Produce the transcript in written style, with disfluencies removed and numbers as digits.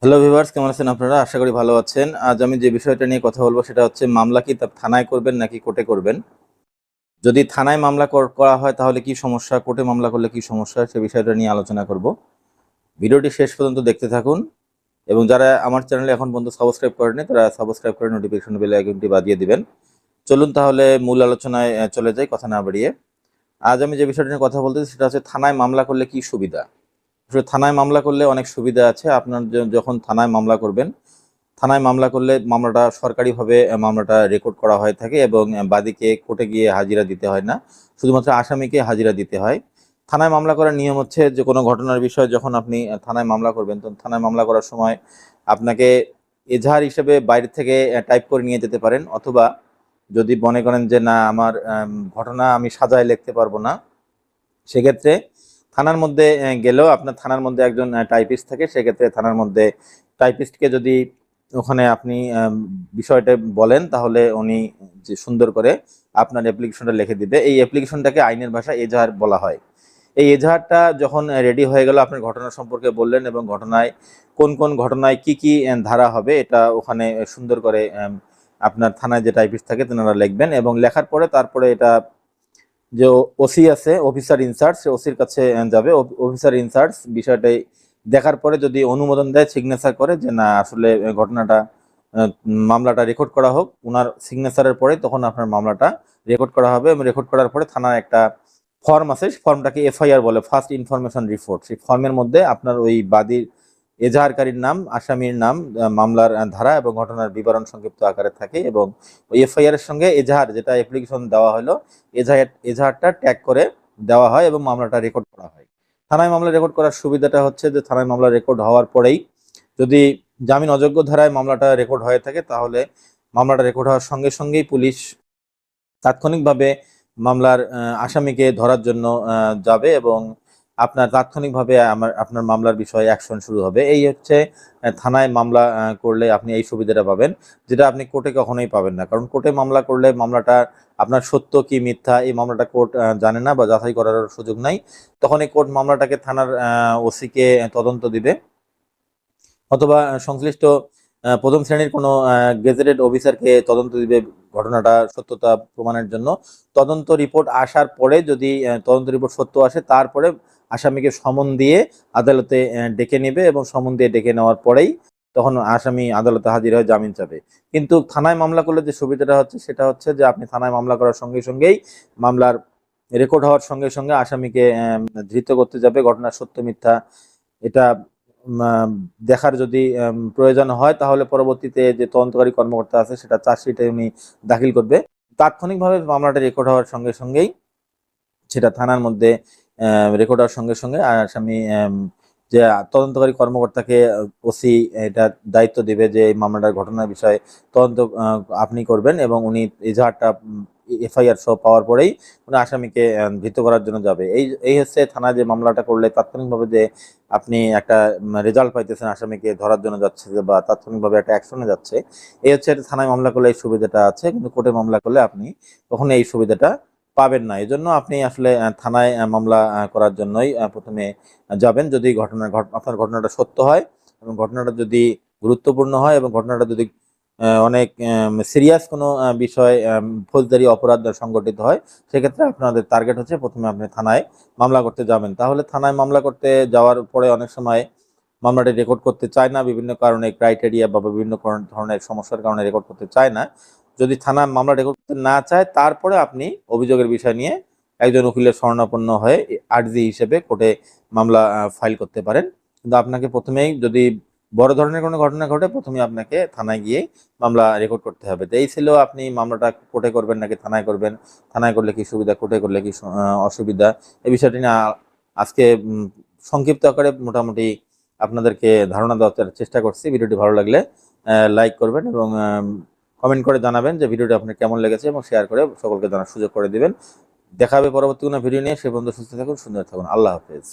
Hello viewers, কেমন আছেন আপনারা? আশা করি ভালো আছেন। আজ আমি যে বিষয়টা নিয়ে কথা বলবো সেটা হচ্ছে মামলা কি থানায় করবেন নাকি কোর্টে করবেন? যদি থানায় মামলা করা হয় তাহলে কি সমস্যা? কোর্টে মামলা করলে কি সমস্যা? সে বিষয়টা নিয়ে আলোচনা করব। ভিডিওটি শেষ পর্যন্ত দেখতে থাকুন এবং যারা আমার চ্যানেলে এখন পর্যন্ত সাবস্ক্রাইব করেনি তারা সাবস্ক্রাইব করে নোটিফিকেশন বেল আইকনটি বাজিয়ে দিবেন। চলুন তাহলে মূল আলোচনায় চলে যাই কথা না বাড়িয়ে। আজ আমি যে বিষয়টা নিয়ে কথা বলতেছি সেটা হচ্ছে থানায় মামলা করলে কি সুবিধা? আসলে থানায় মামলা করলে অনেক সুবিধা আছে। আপনার যখন থানায় মামলা করবেন, থানায় মামলা করলে মামলাটা সরকারিভাবে মামলাটা রেকর্ড করা হয়ে থাকে এবং বাদীকে কোর্টে গিয়ে হাজিরা দিতে হয় না। শুধুমাত্র আসামিকে হাজিরা দিতে হয়। থানায় মামলা করার নিয়ম হচ্ছে যে কোনো ঘটনার বিষয়ে যখন আপনি থানায় মামলা করবেন, তখন থানায় মামলা করার সময় আপনাকে এজাহার হিসেবে বাইরে থেকে টাইপ করে নিয়ে যেতে পারেন, অথবা যদি মনে করেন যে না আমার ঘটনা আমি সাজায় লিখতে পারবো না, সেক্ষেত্রে থানার মধ্যে গেলেও আপনার থানার মধ্যে একজন টাইপিস্ট থাকে। সেক্ষেত্রে থানার মধ্যে টাইপিস্টকে যদি ওখানে আপনি বিষয়টা বলেন, তাহলে উনি যে সুন্দর করে আপনার অ্যাপ্লিকেশনটা লিখে দিবে। এই অ্যাপ্লিকেশনটাকে আইনের ভাষায় এজাহার বলা হয়। এই এজাহারটা যখন রেডি হয়ে গেল, আপনার ঘটনা সম্পর্কে বললেন এবং ঘটনায় কোন কোন ঘটনায় কি কি ধারা হবে এটা ওখানে সুন্দর করে আপনার থানায় যে টাইপিস্ট থাকে তেনারা লিখবেন এবং লেখার পরে তারপরে এটা যে ওসি আছে, অফিসার ইনচার্জ, সে ওসির কাছে যাবে। অফিসার ইনচার্জ বিষয়টাই দেখার পরে যদি অনুমোদন দেয়, সিগনেচার করে যে না আসলে ঘটনাটা মামলাটা রেকর্ড করা হোক, ওনার সিগনেচারের পরে তখন আপনার মামলাটা রেকর্ড করা হবে এবং রেকর্ড করার পরে থানার একটা ফর্ম আছে, সেই ফর্মটাকে এফআইআর বলে, ফার্স্ট ইনফরমেশন রিপোর্ট। সেই ফর্মের মধ্যে আপনার ওই বাদীর এজাহারকারীর নাম, আসামির নাম, মামলার ধারা এবং ঘটনার বিবরণ সংক্ষিপ্ত আকারে থাকে এবং ওই এফআইআর এর সঙ্গে এজাহার যেটা অ্যাপ্লিকেশন দেওয়া হলো, এজাহারটা ট্যাগ করে দেওয়া হয় এবং মামলাটা রেকর্ড করা হয়। থানায় মামলা রেকর্ড করার সুবিধাটা হচ্ছে যে থানায় মামলা রেকর্ড হওয়ার পরেই যদি জামিন অযোগ্য ধারায় মামলাটা রেকর্ড হয়ে থাকে, তাহলে মামলাটা রেকর্ড হওয়ার সঙ্গে সঙ্গেই পুলিশ তাৎক্ষণিকভাবে মামলার আসামিকে ধরার জন্য যাবে এবং আপনার তাৎক্ষণিকভাবে আপনার মামলার বিষয়ে অ্যাকশন শুরু হবে। এই হচ্ছে থানায় মামলা করলে আপনি এই সুবিধাটা পাবেন, যেটা আপনি কোর্টে কখনোই পাবেন না। কারণ কোর্টে মামলা করলে মামলাটা আপনার সত্য কি মিথ্যা এই মামলাটা কোর্ট জানে না বা যাচাই করার সুযোগ নাই। তখন এই কোর্ট মামলাটাকে থানার ওসিকে তদন্ত দিবে, অথবা সংশ্লিষ্ট প্রথম শ্রেণীর কোনো গেজেটেড অফিসারকে তদন্ত দিবে ঘটনাটা সত্যতা প্রমাণের জন্য। তদন্ত রিপোর্ট আসার পরে যদি তদন্ত রিপোর্ট সত্য আসে, তারপরে আসামিকে সমন দিয়ে আদালতে ডেকে নেবে এবং সমন দিয়ে ডেকে নেওয়ার পরেই তখন আসামি আদালতে হাজির হয়ে জামিন চাবে। কিন্তু থানায় মামলা করলে যে সুবিধাটা হচ্ছে সেটা হচ্ছে যে আপনি থানায় মামলা করার সঙ্গে সঙ্গেই মামলার রেকর্ড হওয়ার সঙ্গে সঙ্গে আসামিকে ধৃত করতে যাবে। ঘটনার সত্য মিথ্যা এটা দেখার যদি প্রয়োজন হয়, তাহলে পরবর্তীতে যে তদন্তকারী কর্মকর্তা আছে সেটা চার্জশিটে উনি দাখিল করবে। তাৎক্ষণিকভাবে মামলাটা রেকর্ড হওয়ার সঙ্গে সঙ্গেই সেটা থানার মধ্যে রেকর্ড হওয়ার সঙ্গে সঙ্গে আসামি যে তদন্তকারী কর্মকর্তাকে ওসি এটা দায়িত্ব দিবে যে এই মামলাটার ঘটনার বিষয়ে তদন্ত আপনি করবেন এবং উনি এজাহারটা এফআইআর সহ পাওয়ার পরেই উনি আসামিকে ধৃত করার জন্য যাবে। এই এই হচ্ছে থানায় যে মামলাটা করলে তাৎক্ষণিকভাবে যে আপনি একটা রেজাল্ট পাইতেছেন, আসামিকে ধরার জন্য যাচ্ছে বা তাৎক্ষণিকভাবে একটা অ্যাকশনে যাচ্ছে। এই হচ্ছে থানায় মামলা করলে এই সুবিধাটা আছে, কিন্তু কোর্টে মামলা করলে আপনি কখনো এই সুবিধাটা পাবেন না। এজন্য আপনি আসলে থানায় মামলা করার জন্যই প্রথমে যাবেন। যদি আপনার ঘটনাটা সত্য হয় এবং ঘটনাটা যদি গুরুত্বপূর্ণ হয় এবং ঘটনাটা যদি অনেক সিরিয়াস কোনো বিষয়, ফৌজদারি অপরাধ সংগঠিত হয়, সেক্ষেত্রে আপনাদের টার্গেট হচ্ছে প্রথমে আপনি থানায় মামলা করতে যাবেন। তাহলে থানায় মামলা করতে যাওয়ার পরে অনেক সময় মামলাটি রেকর্ড করতে চায় না, বিভিন্ন কারণে ক্রাইটেরিয়া বা বিভিন্ন ধরনের সমস্যার কারণে রেকর্ড করতে চায় না। যদি থানা মামলা রেকর্ড করতে না চায়, তারপরে আপনি অভিযোগের বিষয় নিয়ে একজন উকিলের শরণাপন্ন হয়ে আর্জি হিসেবে কোর্টে মামলা ফাইল করতে পারেন। কিন্তু আপনাকে প্রথমেই যদি বড় ধরনের কোনো ঘটনা ঘটে, প্রথমে আপনাকে থানায় গিয়ে মামলা রেকর্ড করতে হবে। তো এই ছিল আপনি মামলাটা কোর্টে করবেন নাকি থানায় করবেন, থানায় করলে কি সুবিধা, কোর্টে করলে কি অসুবিধা, এই বিষয়টি নিয়ে আজকে সংক্ষিপ্ত আকারে মোটামুটি আপনাদেরকে ধারণা দেওয়ার চেষ্টা করছি। ভিডিওটি ভালো লাগলে লাইক করবেন এবং কমেন্ট করে জানাবেন যে ভিডিওটি আপনার কেমন লেগেছে এবং শেয়ার করে সকলকে জানার সুযোগ করে দিবেন। দেখা হবে পরবর্তী কোনো ভিডিও নিয়ে। সে পর্যন্ত সুস্থ থাকুন, সুন্দর থাকুন। আল্লাহ হাফেজ।